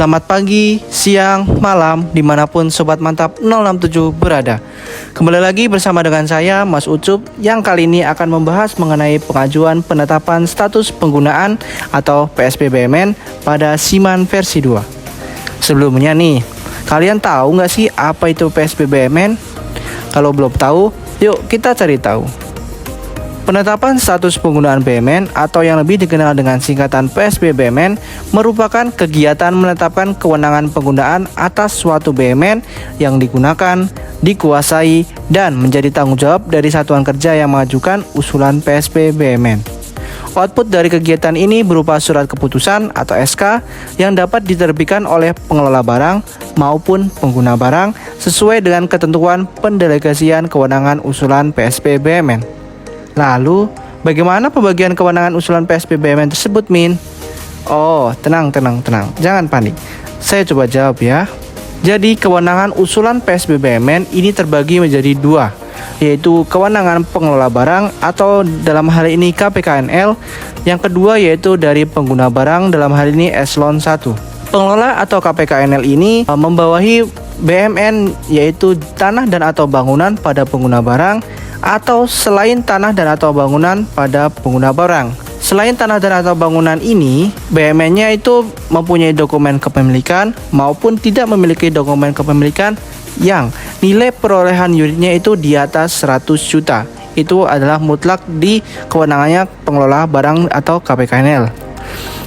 Selamat pagi, siang, malam, dimanapun Sobat Mantap 067 berada. Kembali lagi bersama dengan saya, Mas Ucup, yang kali ini akan membahas mengenai pengajuan penetapan status penggunaan atau PSBBMN pada SIMAN versi 2. Sebelumnya nih, kalian tahu nggak sih apa itu PSBBMN? Kalau belum tahu, yuk kita cari tahu. Penetapan status penggunaan BMN atau yang lebih dikenal dengan singkatan PSBBMN merupakan kegiatan menetapkan kewenangan penggunaan atas suatu BMN yang digunakan, dikuasai, dan menjadi tanggung jawab dari satuan kerja yang mengajukan usulan PSBBMN. Output dari kegiatan ini berupa surat keputusan atau SK yang dapat diterbitkan oleh pengelola barang maupun pengguna barang sesuai dengan ketentuan pendelegasian kewenangan usulan PSBBMN. Lalu, bagaimana pembagian kewenangan usulan PSBBMN tersebut, Min? Oh, tenang. Jangan panik. Saya coba jawab ya. Jadi, kewenangan usulan PSBBMN ini terbagi menjadi dua, yaitu kewenangan pengelola barang atau dalam hal ini KPKNL. Yang kedua yaitu dari pengguna barang, dalam hal ini eselon 1. Pengelola atau KPKNL ini membawahi BMN yaitu tanah dan atau bangunan pada pengguna barang atau selain tanah dan atau bangunan pada pengguna barang. Selain tanah dan atau bangunan ini, BMN-nya itu mempunyai dokumen kepemilikan maupun tidak memiliki dokumen kepemilikan yang nilai perolehan unitnya itu di atas 100 juta. Itu adalah mutlak di kewenangannya pengelola barang atau KPKNL.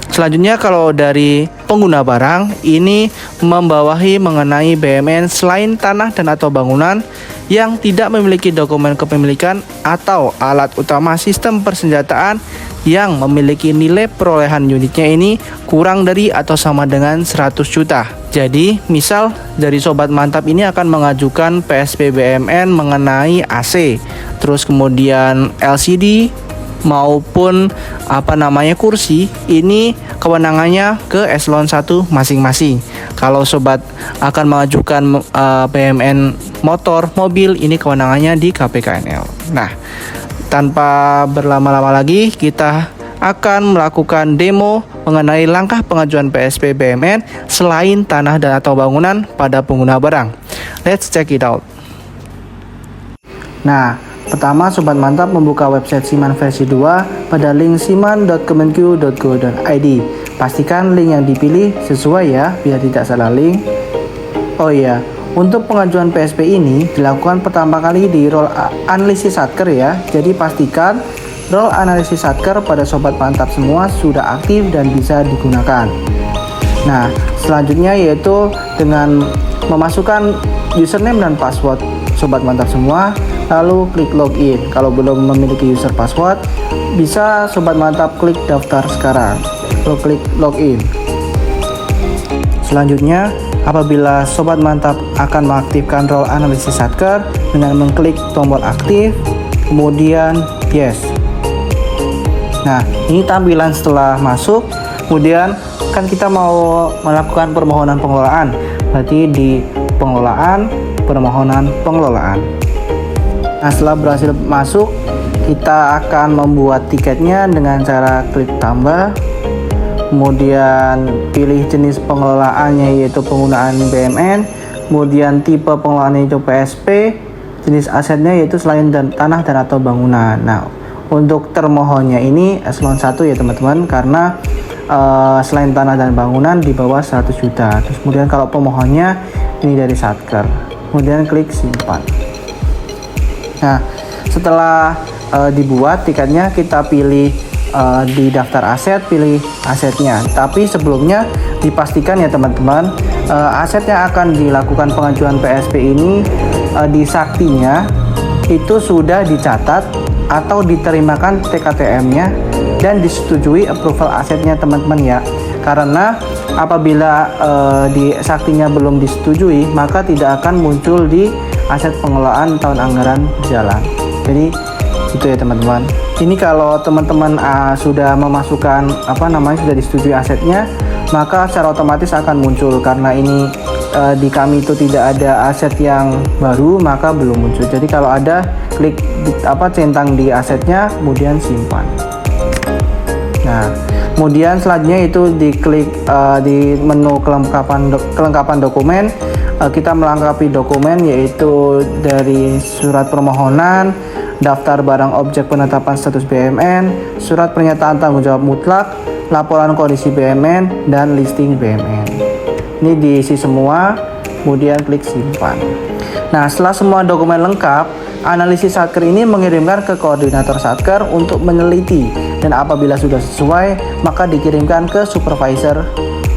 Selanjutnya kalau dari pengguna barang ini membawahi mengenai BMN selain tanah dan atau bangunan yang tidak memiliki dokumen kepemilikan atau alat utama sistem persenjataan yang memiliki nilai perolehan unitnya ini kurang dari atau sama dengan 100 juta. Jadi misal dari Sobat Mantap ini akan mengajukan PSBBMN mengenai AC, terus kemudian LCD maupun kursi, ini kewenangannya ke eselon 1 masing-masing. Kalau sobat akan mengajukan BMN motor, mobil, ini kewenangannya di KPKNL. Nah, tanpa berlama-lama lagi, kita akan melakukan demo mengenai langkah pengajuan PSBBMN selain tanah dan atau bangunan pada pengguna barang. Let's check it out. Nah, pertama, Sobat Mantap membuka website SIMAN versi 2 pada link siman.kemenq.go.id. Pastikan link yang dipilih sesuai ya, biar tidak salah link. Oh iya, untuk pengajuan PSB ini dilakukan pertama kali di role analisis satker ya. Jadi pastikan role analisis satker pada Sobat Mantap semua sudah aktif dan bisa digunakan. Nah, selanjutnya yaitu dengan memasukkan username dan password Sobat Mantap semua, lalu klik login. Kalau belum memiliki user password, bisa Sobat Mantap klik daftar sekarang, lalu klik login. Selanjutnya, apabila Sobat Mantap akan mengaktifkan role analisis satker dengan mengklik tombol aktif, kemudian yes. Nah, ini tampilan setelah masuk. Kemudian kan kita mau melakukan permohonan pengelolaan, berarti di pengelolaan, permohonan pengelolaan. Nah, setelah berhasil masuk, kita akan membuat tiketnya dengan cara klik tambah, kemudian pilih jenis pengelolaannya yaitu penggunaan BMN, kemudian tipe pengelolaannya itu PSP, jenis asetnya yaitu selain tanah dan atau bangunan. Nah, untuk termohonnya ini eselon 1 ya teman-teman, karena selain tanah dan bangunan di bawah 100 juta. Terus kemudian kalau pemohonnya ini dari satker, kemudian klik simpan. Nah, setelah dibuat tiketnya, kita pilih di daftar aset, pilih asetnya. Tapi sebelumnya dipastikan ya teman-teman, aset yang akan dilakukan pengajuan PSB ini di saktinya itu sudah dicatat atau diterimakan TKTM-nya dan disetujui approval asetnya teman-teman ya. Karena apabila di saktinya belum disetujui, maka tidak akan muncul di aset pengelolaan tahun anggaran berjalan. Jadi itu ya teman-teman. Ini kalau teman-teman sudah memasukkan sudah disetujui asetnya, maka secara otomatis akan muncul. Karena ini di kami itu tidak ada aset yang baru, maka belum muncul. Jadi kalau ada, klik centang di asetnya, kemudian simpan. Nah, Kemudian selanjutnya itu diklik di menu kelengkapan dokumen. Kita melengkapi dokumen yaitu dari surat permohonan, daftar barang objek penetapan status BUMN, surat pernyataan tanggung jawab mutlak, laporan kondisi BUMN, dan listing BUMN. Ini diisi semua, kemudian klik simpan. Nah, setelah semua dokumen lengkap, analisis Satker ini mengirimkan ke koordinator Satker untuk meneliti, dan apabila sudah sesuai, maka dikirimkan ke supervisor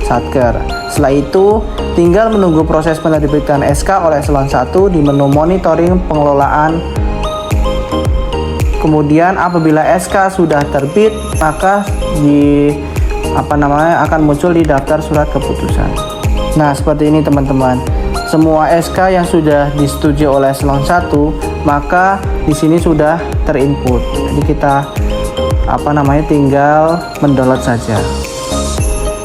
Satker. Setelah itu, tinggal menunggu proses penerbitan SK oleh eselon 1 di menu monitoring pengelolaan. Kemudian apabila SK sudah terbit, maka akan muncul di daftar surat keputusan. Nah, seperti ini teman-teman. Semua SK yang sudah disetujui oleh eselon 1, maka di sini sudah terinput. Jadi kita tinggal mendownload saja.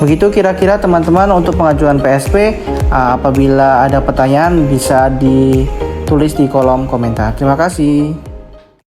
Begitu kira-kira teman-teman untuk pengajuan PSP. Apabila ada pertanyaan bisa ditulis di kolom komentar. Terima kasih.